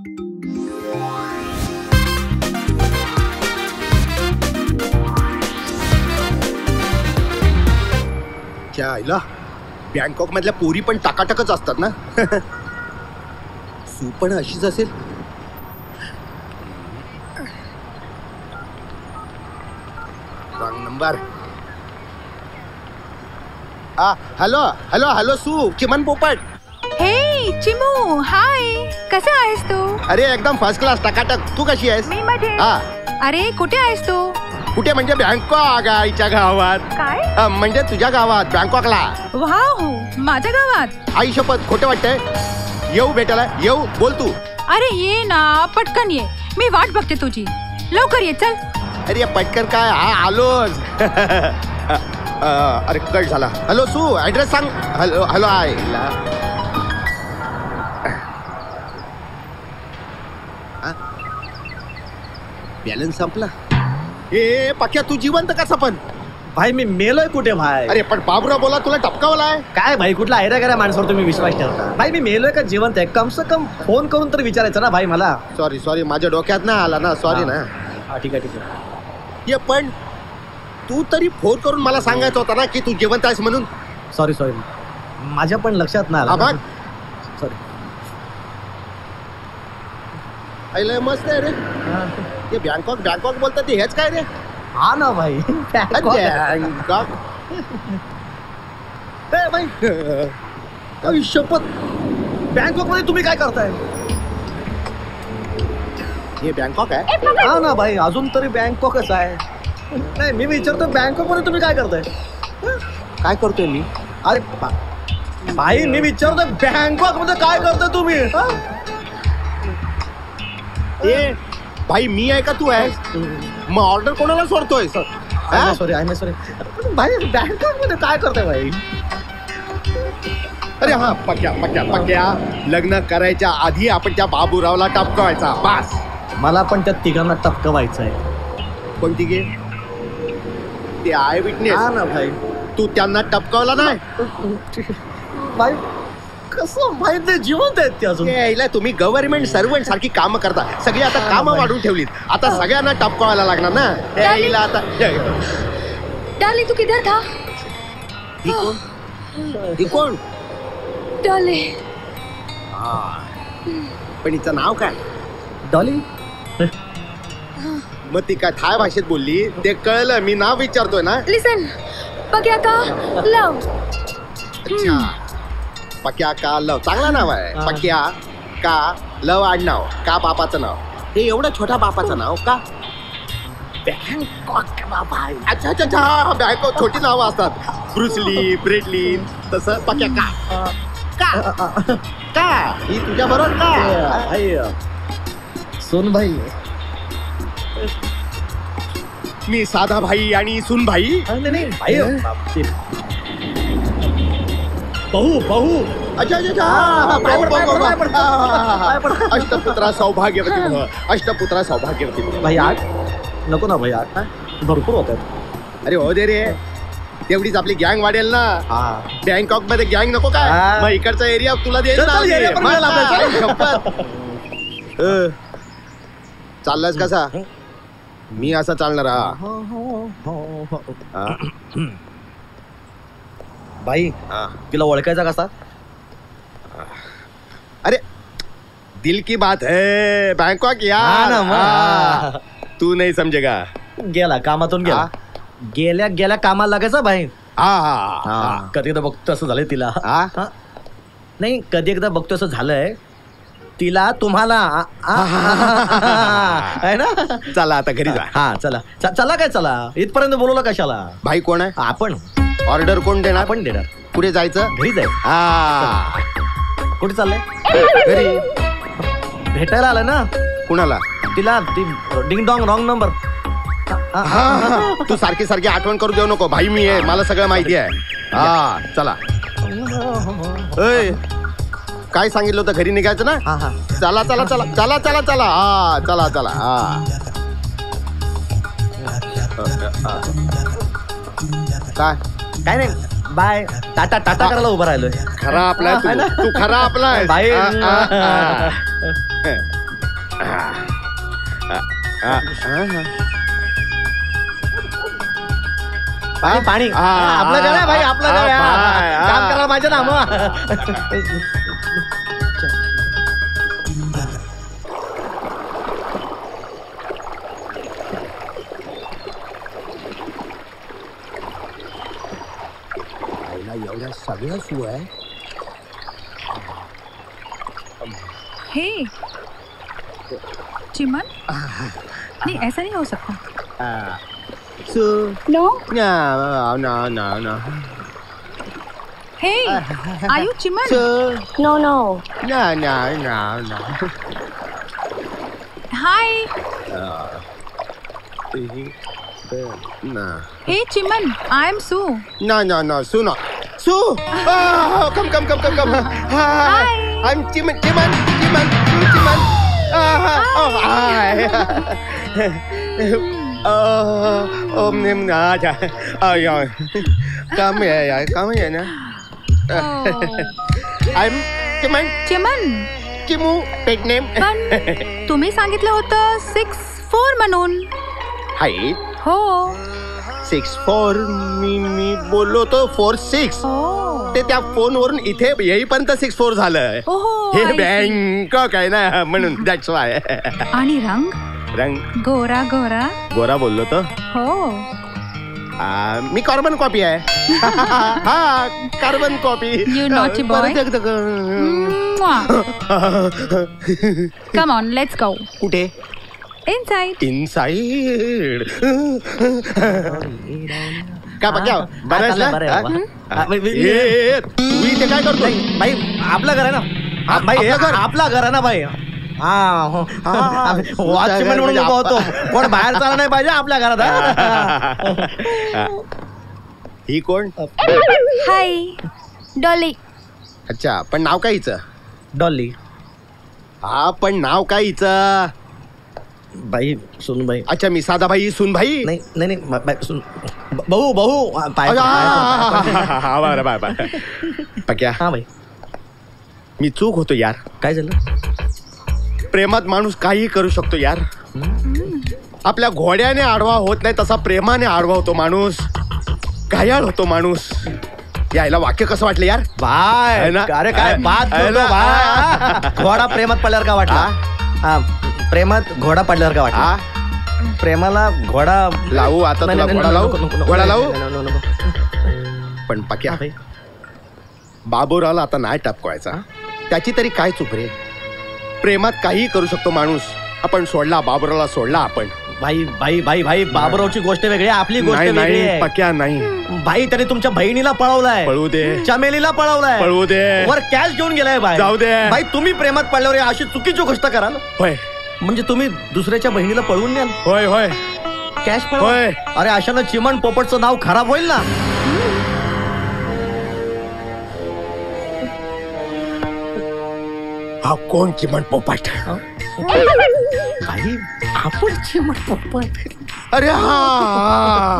क्या आईला बँकॉक मधल्या पोरी पण टाकाटकच असतात ना. सू पण अशीच असेल. Wrong number. Hello hello hello सू, चिमन पोपट. हे चिमू, हाय. कसा आहेस तू? अरे एकदम फर्स्ट क्लास टकाटक. तू कशी आहेस? मी मजेत. अरे कुठे आहेस तू? कुठे म्हणजे बँकॉक आईच्या गावात. काय? म्हणजे तुझ्या गावात बँकॉकला. वाव, माझ्या गावात. आई शपथ, खोटं वाटतंय. येऊ भेटायला येऊ, बोल तू. अरे ये ना, पटकन ये. मी वाट बघते तुझी. लवकर ये, चल. अरे पटकन काय, हा आलोच. अरे कट झाला. हॅलो सू, ऍड्रेस सांग. हॅलो हॅलो आईला. बॅलन्स संपला. ए पक्या, तू जिवंत कसा पण? भाई मी मेलोय कुठे भाई? अरे पण बाबूराव बोला तुला टपकावलाय काय भाई? कुठला ऐरा माणसावर तुम्ही विश्वास ठेवता? भाई मी मेलोय का जिवंत आहे? कम से कम फोन करून तर विचारायचं ना भाई मला. सॉरी सॉरी, माझ्या डोक्यात ना आला ना. सॉरी ना. हा ठीक आहे ठीक आहे. ये पण तू तरी फोन करून मला सांगायचं होता ना की तू जिवंत आहेस म्हणून. सॉरी सॉरी, माझ्या पण लक्षात नाही आलं. सॉरी. आईला मस्त आहे रे. ते बँकॉक बँकॉक बोलतात ते हेच काय रे? हा ना भाई. बँकॉक. भाई शपथ, बँकॉक मध्ये तुम्ही काय करताय? हे बँकॉक आहे? हा ना भाई, अजून तरी बँकॉकच आहे. नाही मी विचारतो, बँकॉक मध्ये तुम्ही काय करताय? काय करतोय मी? अरे भाई मी विचारतो, बँकॉक मध्ये काय करताय तुम्ही? ए भाई, मी आहे का तू आहेस? मग ऑर्डर कोणाला सोडतोय? सॉरी आय सॉरी भाई, बँकॉक मध्ये काय करताय भाई? अरे हा पक्या पक्या पक्या, लग्न करायच्या आधी आपण त्या बाबूरावला टपकवायचा बास. मला पण त्या तिघांना टपकवायचं आहे. कोणती गे? ते आय विटनेस. हा ना भाई. तू त्यांना टपकावला नाही भाई? कसं भाई, ते जिवंत आहेत ते अजून. तुम्ही गव्हर्नमेंट सर्वंट सारखी काम करता. सगळी आता कामं वाढून ठेवलीत. आता सगळ्यांना टपकावायला लागणार ना. यायला आता. डार्लिंग तू किधर था? ही कोण? डॉली. पण हिचं नाव काय? डॉली. मग ती काय थाय भाषेत बोलली ते कळलं. मी नाव विचारतोय ना. लिसन, पक्या का लव. अच्छा, पक्या का लव चांगला नाव आहे. पक्या का लव आडनाव. का बापाचं नाव. हे एवढं छोटा बापाचं नाव का? बँकॉक बाबा. अच्छा अच्छा अच्छा, बँकॉक छोटी नावं असतात. ब्रुसली, ब्रेडलिन, तसं पक्या का का का ही तुझ्या बरोबर का? भाई सोन भाई. मी साधा भाई आणि सुन भाई. नाही भाई, बहू बहू. अच्छा अच्छा, अष्टपुत्रा सौभाग्यवती भव. अष्टपुत्रा सौभाग्यवती भव. भाई आठ नको ना भाई, आठ भरपूर होत आहेत. अरे हो दे रे, तेवढीच आपली गँग वाढेल ना. बँकॉक मध्ये गँग नको काय? मग इकडचा एरिया तुला देईल ना. चाललास कसा? मी असा चालणार. भाई तिला ओळखायचा कसा? अरे दिल की बात है. बँकॉक यार, तू नाही समजेगा. गेला कामातून गेला. गेल्या गेल्या कामाला लागायचा भाई. कधी एकदा बघतो असं झालंय तिला. नाही कधी एकदा बघतो असं झालंय तिला तुम्हाला. आहे ना. चला आता घरी जा. हा चला चला. काय चला, इथपर्यंत बोलवलं कशाला? भाई कोण आहे? आपण. ऑर्डर कोण देणार? आपण देणार. कुठे जायचं? घरी जायचं. कुठे चाललंय? घरी. भेटायला आलं ना. कुणाला? तिला. ती डिंग डॉंग रॉंग नंबर. तू सारखी सारखी आठवण करू देऊ नको भाई. मी आहे, मला सगळं माहिती आहे. चला. काय सांगितलं होतं? घरी निघायचं ना. चला चला चला चला चला चला. चला चला. काय नाही, बाय टाटा टाटा करायला उभं राहिलोय. खरा आपला तू खरा आपला बाय. पाणी पाणी आपलं घर आहे भाई, आपलं घर आहे. काम करायला पाहिजे ना मग. एवढ्या सगळ्या सुरू आहे. हे चिमन, नहीं ऐसा नहीं हो सकता. No No. Hey, are you Chiman? No. No. Hi. No. Hey Chiman, I am Sue. No. Sue. Come. Hi. I'm Chiman. Come here ना. Oh. I'm Chiman. Chimu, pet name. पण तुम्ही सांगितलं होतं 6'4" म्हणून. Height हो. 6'4". मी बोललो तो 4'6". Oh. ते त्या फोनवरून इथे येईपर्यंत 6'4" झालं. ओहो, हे I see. बँकॉक आहे ना म्हणून दॅट्स वाय. आणि रंग गोरा गोरा बोललो तो. हो. मी कार्बन कॉपी आहे. Carbon copy. You naughty boy. Come on, let's go. कुठे? Inside. इनसाइड. का बघा बरं तू इथे काय करतो? भाई आपलं घर आहे ना भाई, आपला घर आहे ना भाई. वॉचमॅन म्हणून उभा होतो, कोण बाहेर चालला नाही पाहिजे आपल्या घरात. ही कोण? हाय डॉली. अच्छा, पण नाव काय हिचं? डॉली. हा, पण नाव काय हिचं? बाई सुन भाई. अच्छा, मी साधा भाई सुन भाई. नाही सुन भाऊ बाय. पक्या. हा भाई, मी चूक होतो यार. काय झालं? प्रेमात माणूस काही करू शकतो यार. आपल्या घोड्याने आडवा होत नाही तसा प्रेमाने आडवा होतो माणूस. घायाळ होतो माणूस. यायला वाक्य कसं वाटलं यार? बाय ना. अरे काय बात बोलतो बाय. घोडा प्रेमात पडल्यावर का वाटला? प्रेमात घोडा पडल्यावर का वाटला? प्रेमाला घोडा लावू आता तुला? घोडा लावू? पण पक्या बाबूरावला आता नाही टपकवायचा. त्याची तरी काय चूक रे? प्रेमात काही करू शकतो माणूस. आपण सोडला बाबूरावला, सोडला आपण. भाई बाबूरावची गोष्ट वेगळी, आपली गोष्ट वेगळी आहे. पक्या नाही भाई, त्याने तुमच्या बहिणीला पळवलाय. पळवू दे. चमेलीला पळवलाय. पळवू दे. वर कॅश घेऊन गेलाय भाई. जाऊ दे भाई. तुम्ही प्रेमात पडल्यावर अशी चुकीची गोष्ट कराल? होय. म्हणजे तुम्ही दुसऱ्याच्या बहिणीला पळवून द्याल? होय. कॅश पळव. होय. अरे अशानं चिमण पोपटचं नाव खराब होईल ना. हा कोण चिमण पोपट? काही आपण चिमण पोपट. अरे हा,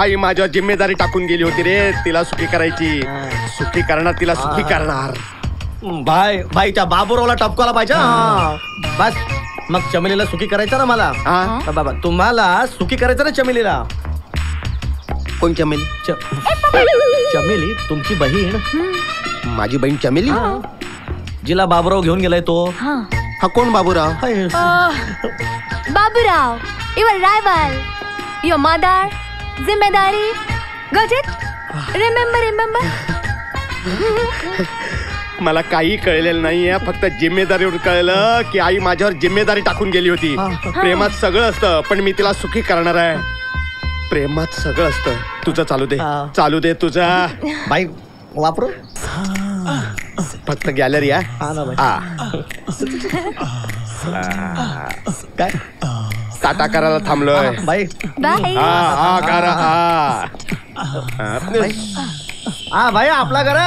आई माझ्यावर जिम्मेदारी टाकून गेली होती रे, तिला सुखी करायची. सुखी करणार, तिला सुखी करणार. भाई त्या बाबूरावला टपकायला पाहिजे. बस मग चमेलीला सुखी करायचं ना मला. बाबा तुम्हाला सुखी करायचं ना चमेलीला. कोण चमेली? चमेली तुमची बहीण. माझी बहीण चमेली? जिला बाबूराव घेऊन गेलाय तो. हा कोण Baburao? Baburao, your rival, your mother, जिम्मेदारी, गॉट इट? रिमेंबर. मला काही कळलेलं नाहीये, फक्त जिम्मेदारीवर कळलं की आई माझ्यावर जिम्मेदारी टाकून गेली होती. प्रेमात सगळं असतं, पण मी तिला सुखी करणार आहे. प्रेमात सगळं असतं. तुझं चालू दे तुझा. बाई वापरू फक्त गॅलरी आहे. काय टाटा करायला थांबलोय बाई. बाय. करा. भाई आपला घर.